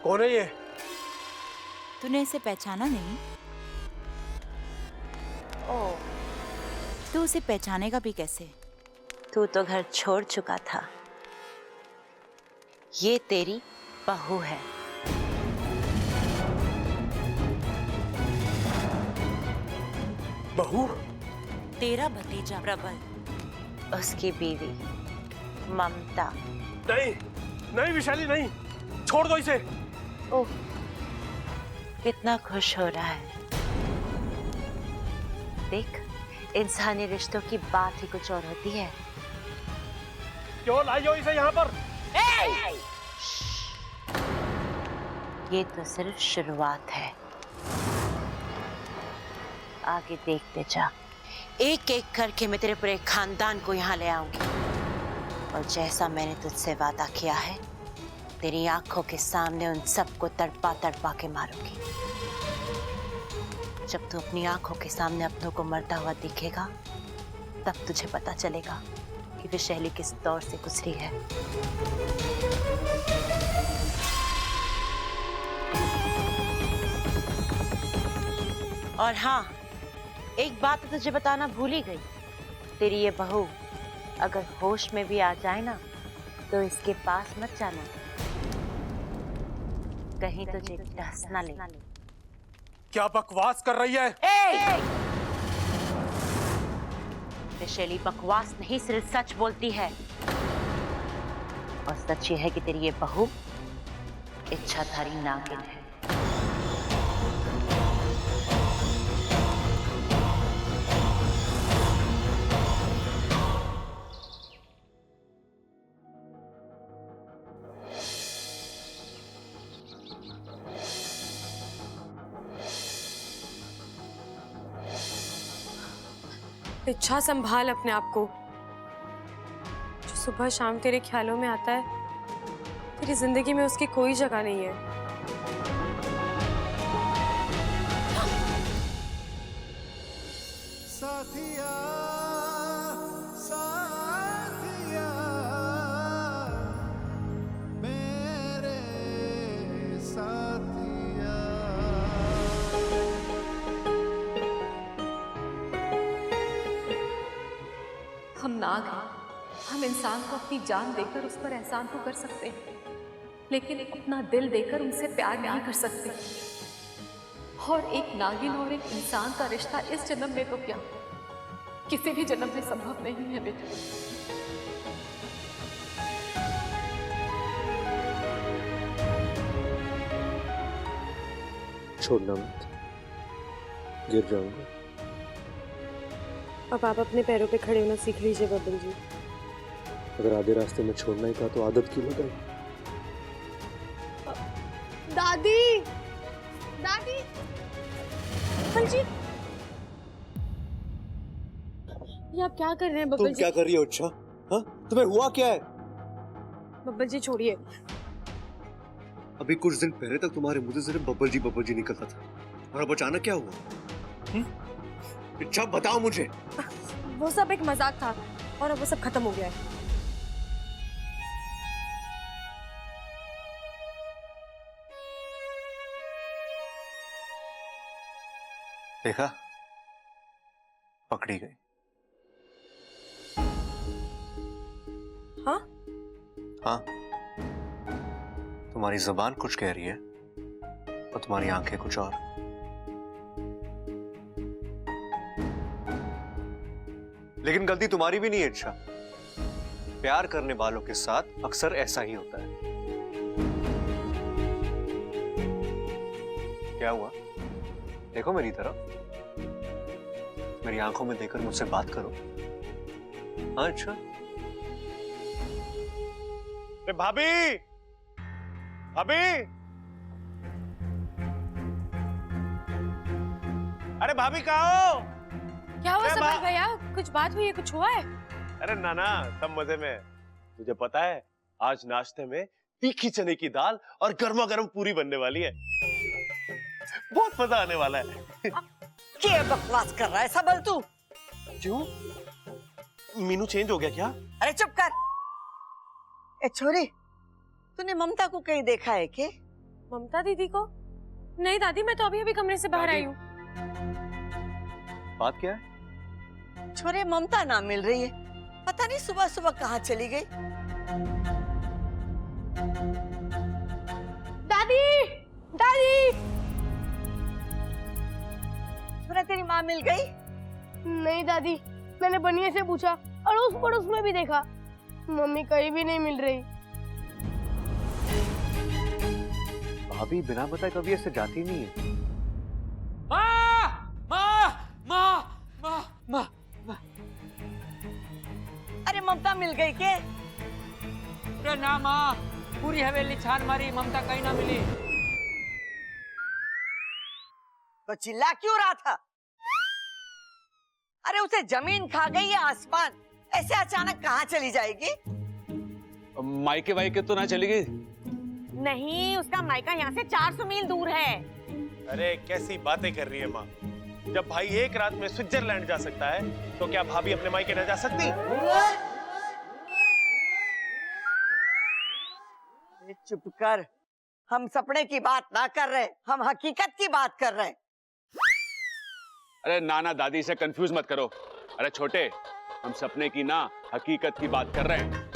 कौन है ये? तूने इसे पहचाना नहीं? ओह, तू उसे पहचानेगा भी कैसे? तू तो घर छोड़ चुका था। ये तेरी बहू है। बहू? तेरा भतीजा प्रबल, उसकी बीवी ममता। नहीं नहीं विशाली, नहीं, छोड़ दो इसे। ओह, कितना खुश हो रहा है। देख, इंसानी रिश्तों की बात ही कुछ और होती है। क्यों लाई हो इसे यहाँ पर? ये तो सिर्फ शुरुआत है, आगे देखते जा। एक एक करके मैं तेरे पूरे खानदान को यहाँ ले आऊंगी, और जैसा मैंने तुझसे वादा किया है, तेरी आंखों के सामने उन सबको तड़पा तड़पा के मारूंगी। जब तू अपनी आंखों के सामने अपनों को मरता हुआ दिखेगा, तब तुझे पता चलेगा कि विशाली किस दौर से गुजरी है। और हाँ, एक बात तो तुझे बताना भूल ही गई। तेरी ये बहू अगर होश में भी आ जाए ना, तो इसके पास मत जाना, कहीं तुझे डस ना ले। क्या बकवास कर रही है? विशाली बकवास नहीं, सिर्फ सच बोलती है। और सच ये है कि तेरी ये बहू इच्छाधारी नागिन है। इच्छा, संभाल अपने आप को। जो सुबह शाम तेरे ख्यालों में आता है, तेरी जिंदगी में उसकी कोई जगह नहीं है। साथिया, साथिया, मेरे साथिया। हम नाग हैं, हम इंसान को अपनी जान देकर उस पर एहसान तो कर सकते हैं, लेकिन अपना दिल देकर उनसे प्यार नहीं कर सकते। और एक नागिन और एक इंसान का रिश्ता इस जन्म में तो क्या, किसी भी जन्म में संभव नहीं है बेटा। छोड़ना मत, गिर जाऊंगा। अब आप अपने पैरों पे खड़े होना सीख लीजिए बबल जी। अगर आधे रास्ते में छोड़ना ही था तो आदत क्यों लगाई? दादी, दादी, बबल जी, ये आप क्या कर रहे हैं बबल तुम जी? क्या कर रही हो? अच्छा, हाँ, तुम्हें हुआ क्या है? बबल जी छोड़िए। अभी कुछ दिन पहले तक तुम्हारे मुंह से सिर्फ बब्बल जी निकलता था, और अब अचानक क्या हुआ? अच्छा बताओ मुझे। वो सब एक मजाक था, और अब वो सब खत्म हो गया है। देखा, पकड़ी गई। हाँ? हाँ, तुम्हारी जुबान कुछ कह रही है और तुम्हारी आंखें कुछ और। लेकिन गलती तुम्हारी भी नहीं है इच्छा। प्यार करने वालों के साथ अक्सर ऐसा ही होता है। क्या हुआ? देखो मेरी तरफ, मेरी आंखों में देखकर मुझसे बात करो। हाँ अच्छा। भाभी, भाभी, अरे भाभी कहाँ हो? क्या हुआ सबल भैया? कुछ बात हुई है? कुछ हुआ है? अरे नाना, सब मजे में। तुझे पता है, आज नाश्ते में तीखी चने की दाल और गर्मा गर्म पूरी बनने वाली है। बहुत मजा आने वाला है। क्या बकवास कर रहा है सबल तू? क्यों? मीनू चेंज हो गया क्या? अरे चुप कर। ए छोरी, तूने ममता को कहीं देखा है के? ममता दीदी को? नहीं दादी, मैं तो अभी अभी कमरे से बाहर दादी। आई हूँ। बात क्या है? छोरे ममता ना मिल रही है, पता नहीं सुबह सुबह कहाँ चली गई। दादी, दादी। छोरा तेरी माँ मिल गई? नहीं दादी, मैंने बनिए से पूछा, अड़ोस पड़ोस में भी देखा, मम्मी कहीं भी नहीं मिल रही। भाभी बिना बताए कभी ऐसे जाती नहीं है। अरे ममता मिल गई के? अरे ना माँ, पूरी हवेली छान मारी, ममता कहीं ना मिली। तो चिल्ला क्यों रहा था? अरे उसे जमीन खा गई या आसमान? ऐसे अचानक कहाँ चली जाएगी? मायके वायके तो ना चली गई? नहीं, उसका मायका यहाँ से 400 मील दूर है। अरे कैसी बातें कर रही है माँ। जब भाई एक रात में स्विट्जरलैंड जा सकता है तो क्या भाभी अपने मायके न जा सकती? चुप कर, हम सपने की बात ना कर रहे, हम हकीकत की बात कर रहे हैं। अरे नाना दादी से कंफ्यूज मत करो। अरे छोटे, हम सपने की ना हकीकत की बात कर रहे हैं।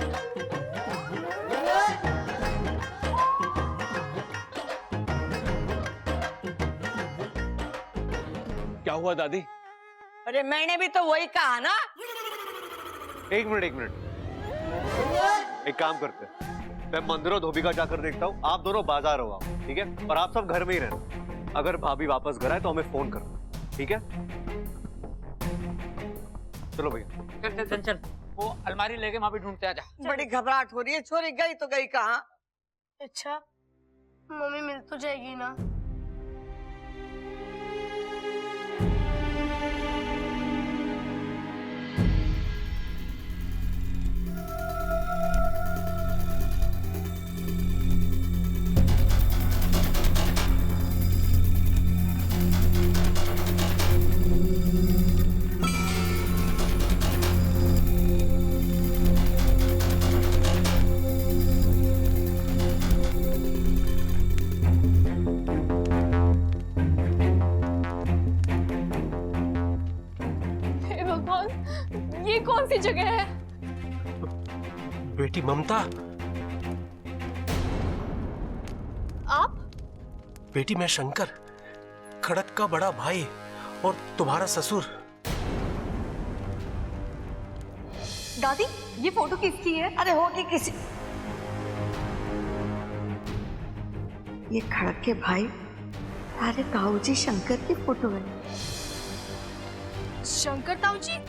क्या हुआ दादी? अरे मैंने भी तो वही कहा ना। एक मिनट, एक काम करते हैं, मैं मंदिर और धोबी का जाकर देखता हूँ, आप दोनों बाजार हो आओ, ठीक है? पर आप सब घर में ही रहना। अगर भाभी वापस घर आए तो हमें फोन करना, ठीक है? चलो भैया। चल चल चल चल, वो अलमारी लेके वहां भी ढूंढते आ जा। बड़ी घबराहट हो रही है, छोरी गई तो गई कहाँ? अच्छा, मम्मी मिल तो जाएगी ना? हे भगवान, ये कौन सी जगह है? बेटी ममता, आप? बेटी मैं शंकर, खड़क का बड़ा भाई और तुम्हारा ससुर। दादी, ये फोटो किसकी है? अरे होगी किसी, ये खड़क के भाई अरे ताऊ जी शंकर की फोटो है। शंकर ताऊ जी,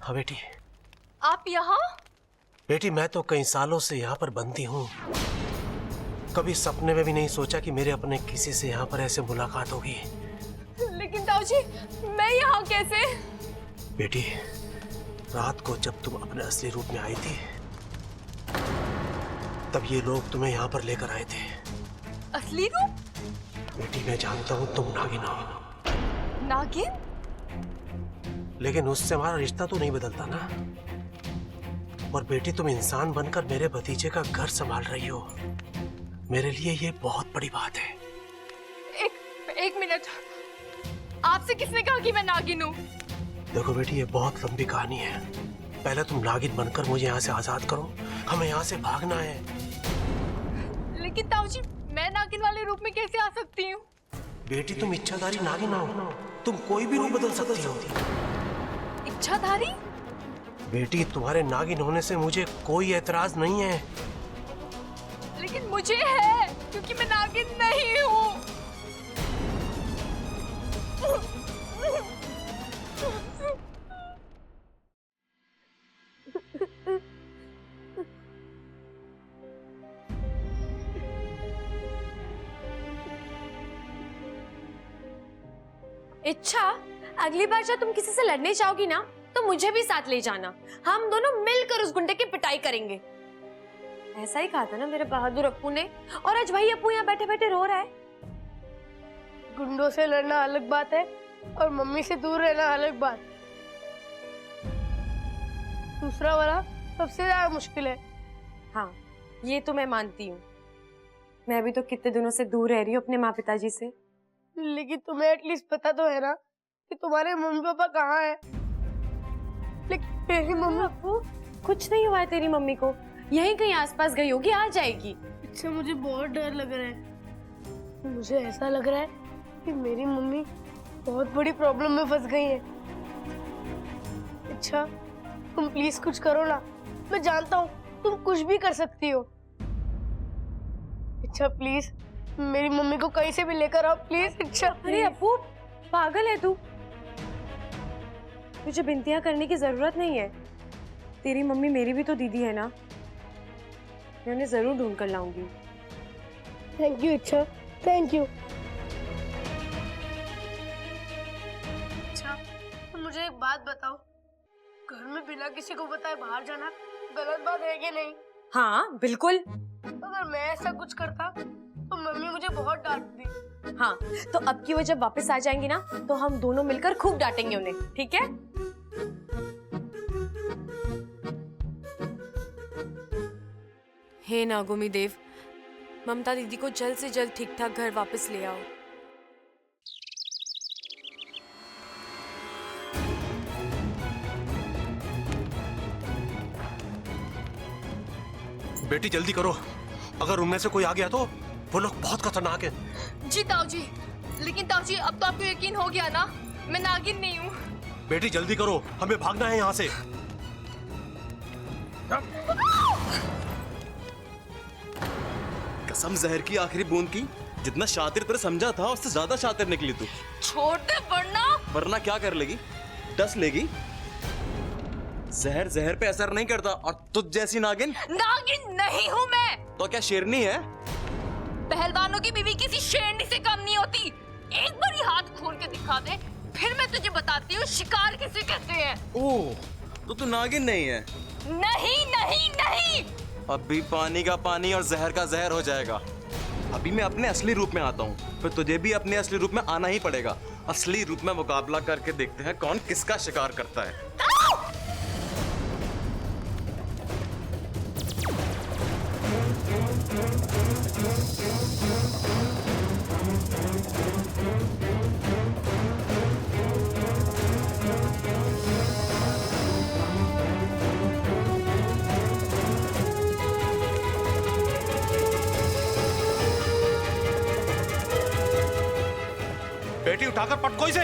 हाँ बेटी। आप यहाँ? बेटी मैं तो कई सालों से यहाँ पर बंदी हूँ। कभी सपने में भी नहीं सोचा कि मेरे अपने किसी से यहाँ पर ऐसे मुलाकात होगी। लेकिन ताऊ जी, मैं यहाँ कैसे? बेटी, रात को जब तुम अपने असली रूप में आई थी, तब ये लोग तुम्हें यहाँ पर लेकर आए थे। असली रूप? बेटी मैं जानता हूँ तुम नागिन हो, नागिन? लेकिन उससे हमारा रिश्ता तो नहीं बदलता ना। और बेटी तुम इंसान बनकर मेरे भतीजे का घर संभाल रही हो, मेरे लिए ये बहुत बड़ी बात है। एक मिनट, आपसे किसने कहा कि मैं नागिन हूँ? देखो बेटी, ये बहुत लंबी कहानी है। पहले तुम नागिन बनकर मुझे यहाँ से आजाद करो, हमें यहाँ से भागना है। लेकिन ताऊ जी, मैं नागिन वाले रूप में कैसे आ सकती हूँ? बेटी तुम इच्छाधारी नागिन हो, तुम कोई भी रूप बदल सकती हो। इच्छाधारी? बेटी तुम्हारे नागिन होने से मुझे कोई एतराज नहीं है। लेकिन मुझे है, क्योंकि मैं नागिन नहीं हूँ। इच्छा, अगली बार जब तुम किसी से लड़ने जाओगी ना, तो मुझे भी साथ ले जाना। हम दोनों मिलकर उस गुंडे की पिटाई करेंगे। ऐसा ही कहा था ना मेरे बहादुर अप्पू ने, और आज भाई अप्पू यहाँ बैठे बैठे रो रहा है। गुंडों से लड़ना अलग बात है और मम्मी से दूर रहना अलग बात। दूसरा वाला सबसे ज्यादा मुश्किल है। हाँ, ये तो मैं मानती हूँ। मैं भी तो कितने दिनों से दूर रह रही हूँ अपने माँ पिताजी से। लेकिन तुम्हें एटलीस्ट पता तो है ना कि तुम्हारे मम्मी पापा कहाँ हैं। लेकिन मेरी मम्मी अप्पू, कुछ नहीं हुआ है तेरी मम्मी को, यहीं कहीं आसपास गई होगी, आ जाएगी। इससे मुझे बहुत डर लग रहा है। मुझे ऐसा लग रहा है कि मेरी मम्मी बहुत बड़ी प्रॉब्लम में फंस गई है। अच्छा, तुम प्लीज कुछ करो ना। मैं जानता हूँ तुम कुछ भी कर सकती हो। अच्छा प्लीज मेरी मम्मी को कहीं से भी लेकर आओ प्लीज। अच्छा अरे अप्पू, पागल है तू? तुझे बिनतियां करने की जरूरत नहीं है। तेरी मम्मी मेरी भी तो दीदी है ना, मैं उन्हें जरूर ढूंढ कर लाऊंगी। थैंक यू अच्छा, थैंक यू। अच्छा मुझे एक बात बताओ, घर में बिना किसी को बताए बाहर जाना गलत बात है कि नहीं? हाँ बिल्कुल। अगर मैं ऐसा कुछ करता तो मम्मी मुझे बहुत डांटती। हाँ, तो अब की वो जब वापस आ जाएंगी ना तो हम दोनों मिलकर खूब डांटेंगे उन्हें, ठीक है? हे नागोमी देव, ममता दीदी को जल्द से जल्द ठीक ठाक घर वापस ले आओ। बेटी जल्दी करो, अगर उनमें से कोई आ गया तो वो लोग बहुत खतरनाक हैं। जी ताऊ जी, लेकिन ताऊ जी अब तो आपको यकीन हो गया ना, मैं नागिन नहीं हूँ। बेटी जल्दी करो, हमें भागना है यहाँ से। कसम जहर की आखिरी बूंद की, जितना शातिर तेरे समझा था उससे ज्यादा शातिर निकली तू। छोड़ दे वरना क्या कर लेगी? डस लेगी। जहर जहर पे असर नहीं करता, और तुझ जैसी नागिन नहीं हूँ मैं। तो क्या शेरनी है? पहलवानों की बीवी किसी शेरनी से कम नहीं होती। एक बार ही हाथ खोल के दिखा दे, फिर मैं तुझे बताती हूँ शिकार किसे कहते हैं। ओह, तो तू नागिन नहीं है? नहीं नहीं नहीं। अभी पानी का पानी और जहर का जहर हो जाएगा। अभी मैं अपने असली रूप में आता हूँ, फिर तुझे भी अपने असली रूप में आना ही पड़ेगा। असली रूप में मुकाबला करके देखते हैं कौन किसका शिकार करता है। बेटी उठाकर पटको इसे।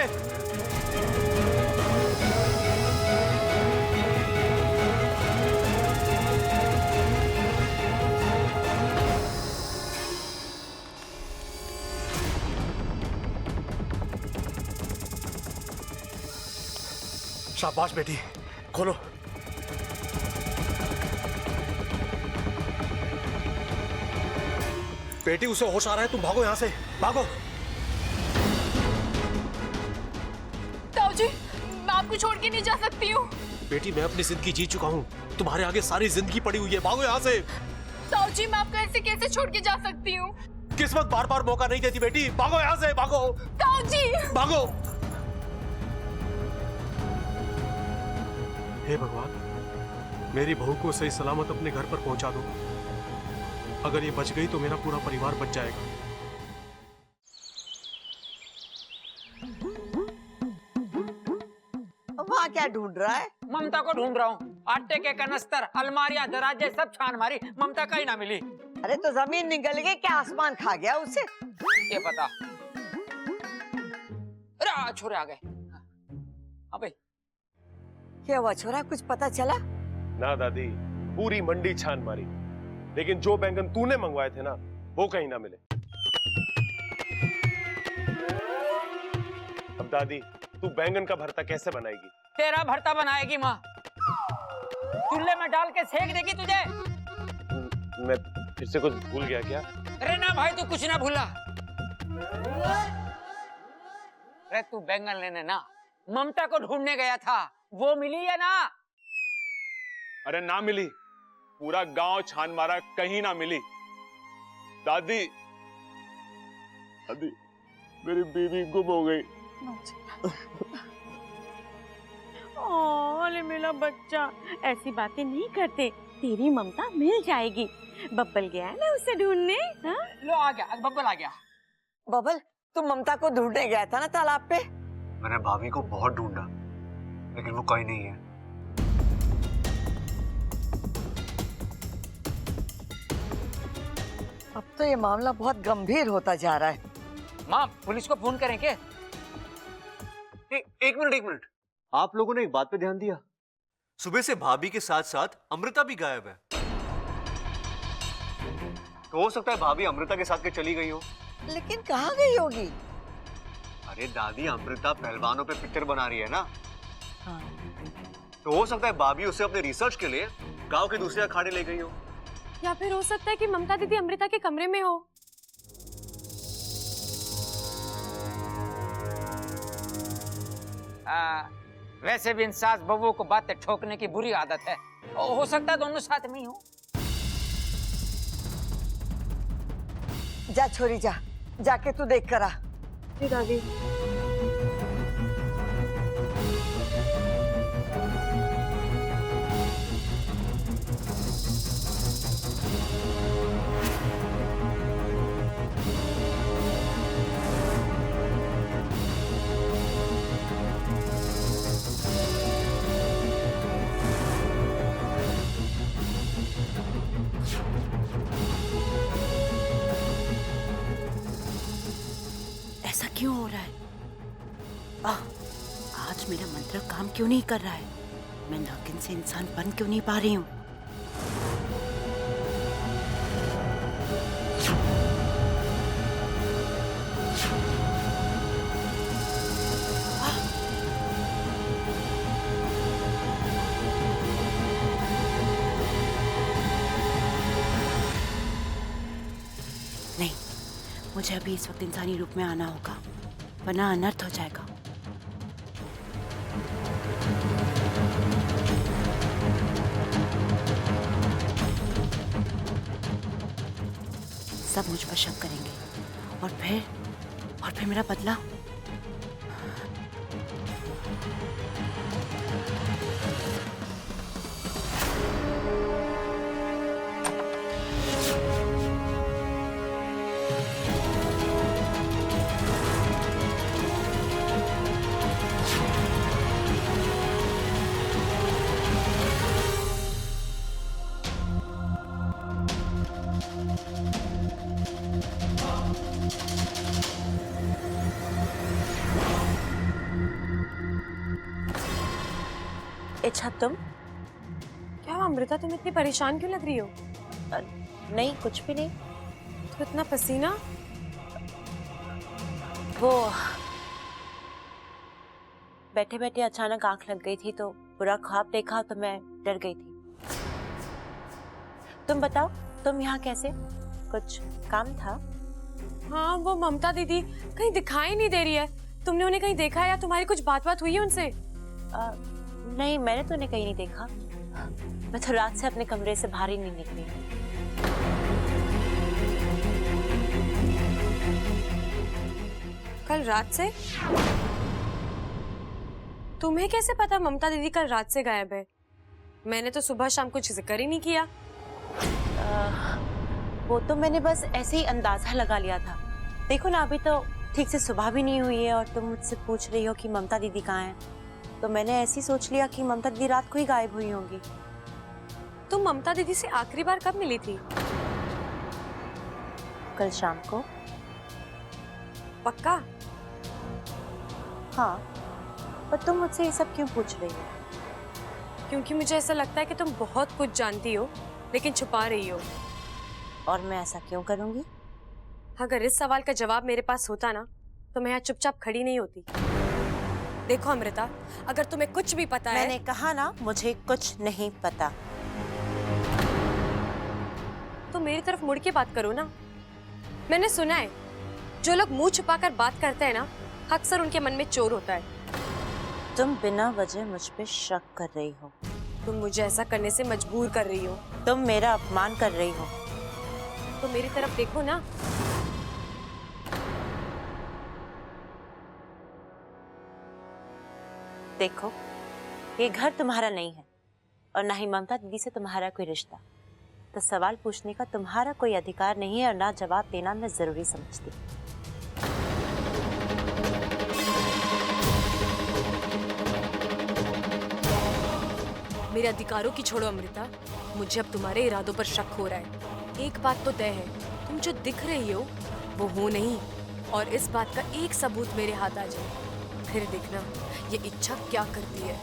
शाबाश बेटी, खोलो। बेटी उसे होश आ रहा है, तुम भागो यहां से, भागो। ताऊ जी, मैं आपको छोड़ के नहीं जा सकती हूँ। बेटी मैं अपनी जिंदगी जी चुका हूँ, तुम्हारे आगे सारी जिंदगी पड़ी हुई है, भागो यहाँ से। ताऊ जी, मैं आपको ऐसे कैसे छोड़ के जा सकती हूँ? किस्मत बार बार मौका नहीं देती बेटी, भागो यहाँ से, भागो। ताऊ जी, भागो। हे भगवान, मेरी बहू को सही सलामत अपने घर पर पहुंचा दो। अगर ये बच गई तो मेरा पूरा परिवार बच जाएगा। वहाँ क्या ढूंढ रहा है? ममता को ढूंढ रहा हूँ। आटे के कनस्तर, अलमारियां, दराजे सब छान मारी, ममता का ही ना मिली। अरे तो जमीन निकल गई क्या, आसमान खा गया उसे? ये पता। अरे छोरे आ गए। अबे क्या हुआ छोरा, कुछ पता चला? ना दादी, पूरी मंडी छान मारी, लेकिन जो बैंगन तूने मंगवाए थे ना वो कहीं ना मिले। अब दादी, तू बैंगन का भरता कैसे बनाएगी? तेरा भरता बनाएगी माँ, चूल्हे में डाल के सेक देगी तुझे। मैं फिर से कुछ भूल गया क्या? अरे ना भाई, तू कुछ ना भूला। अरे तू बैंगन लेने ना ममता को ढूंढने गया था, वो मिली है ना? अरे ना मिली, पूरा गांव छान मारा, कहीं ना मिली। दादी, दादी, मेरी बीवी गुम हो गई। अरे मेरा बच्चा, ऐसी बातें नहीं करते। तेरी ममता मिल जाएगी। बब्बल गया है ना उसे ढूंढने। हाँ? लो आ गया, बब्बल आ गया। बबल, तुम ममता को ढूंढने गया था ना तालाब पे? मैंने भाभी को बहुत ढूंढा, लेकिन वो कहीं नहीं है। अब तो ये मामला बहुत गंभीर होता जा रहा है। माँ, पुलिस को फोन करें क्या? एक मिनट, आप लोगों ने एक बात पे ध्यान दिया? सुबह से भाभी के साथ साथ अमृता भी गायब है। तो हो सकता है भाभी अमृता के साथ के चली गई हो। लेकिन कहाँ गई होगी? अरे दादी, अमृता पहलवानों पे पिक्चर बना रही है ना। हाँ। तो हो सकता है भाभी उसे अपने रिसर्च के लिए गांव के दूसरे अखाड़े ले गई हो। या फिर हो सकता है कि ममता दीदी अमृता के कमरे में हो। वैसे भी इन सास बहू को बातें ठोकने की बुरी आदत है। हो सकता है दोनों साथ में ही हो। जा छोरी जा, जाके तू देख कर आ। जी दादी। ऐसा क्यों हो रहा है? आज मेरा मंत्र काम क्यों नहीं कर रहा है? मैं नागिन से इंसान बन क्यों नहीं पा रही हूँ? नहीं, मुझे अभी इस वक्त इंसानी रूप में आना होगा, वरना अनर्थ हो जाएगा। सब मुझ पर शक करेंगे और फिर मेरा बदला। अच्छा, तुम क्या हुआ अमृता, तुम इतनी परेशान क्यों लग रही हो? नहीं, कुछ भी नहीं। तो इतना पसीना? वो बैठे बैठे अचानक आंख लग गई थी तो बुरा ख्वाब देखा तो मैं डर गई थी। तुम बताओ, तुम यहाँ कैसे? कुछ काम था? हाँ, वो ममता दीदी कहीं दिखाई नहीं दे रही है। तुमने उन्हें कहीं देखा या तुम्हारी कुछ बात हुई है उनसे? नहीं, मैंने तो उन्हें कहीं नहीं देखा। मैं तो रात से अपने कमरे से बाहर ही नहीं निकली। कल रात से? तुम्हें कैसे पता ममता दीदी कल रात से गायब है? मैंने तो सुबह शाम कुछ जिक्र ही नहीं किया। वो तो मैंने बस ऐसे ही अंदाजा लगा लिया था। देखो ना, अभी तो ठीक से सुबह भी नहीं हुई है और तुम मुझसे पूछ रही हो कि ममता दीदी कहाँ है। तो मैंने ऐसे ही सोच लिया कि ममता दीदी रात को ही गायब हुई होंगी। तुम ममता दीदी से आखिरी बार कब मिली थी? कल शाम को। पक्का? हाँ, पर तुम मुझसे ये सब क्यों पूछ रही हो? क्योंकि मुझे ऐसा लगता है कि तुम बहुत कुछ जानती हो लेकिन छुपा रही हो। और मैं ऐसा क्यों करूंगी? अगर इस सवाल का जवाब मेरे पास होता ना तो मैं यहाँ चुपचाप खड़ी नहीं होती। देखो अमृता, अगर तुम्हें कुछ भी पता है। मैंने कहा ना, मुझे कुछ नहीं पता। तो मेरी तरफ मुड़ के बात करो ना। मैंने सुना है जो लोग मुंह छुपाकर बात करते हैं ना, अक्सर उनके मन में चोर होता है। तुम बिना वजह मुझ पे शक कर रही हो। तुम मुझे ऐसा करने से मजबूर कर रही हो। तुम मेरा अपमान कर रही हो। तो मेरी तरफ देखो ना। देखो, ये घर तुम्हारा नहीं है, और ना ही ममता दीदी से तुम्हारा कोई रिश्ता, तो सवाल पूछने का तुम्हारा कोई अधिकार नहीं है और ना जवाब देना मैं जरूरी समझती। मेरे अधिकारों की छोड़ो अमृता, मुझे अब तुम्हारे इरादों पर शक हो रहा है। एक बात तो तय है, तुम जो दिख रही हो वो हो नहीं, और इस बात का एक सबूत मेरे हाथ आ जाए, फिर देखना ये इच्छा क्या करती है।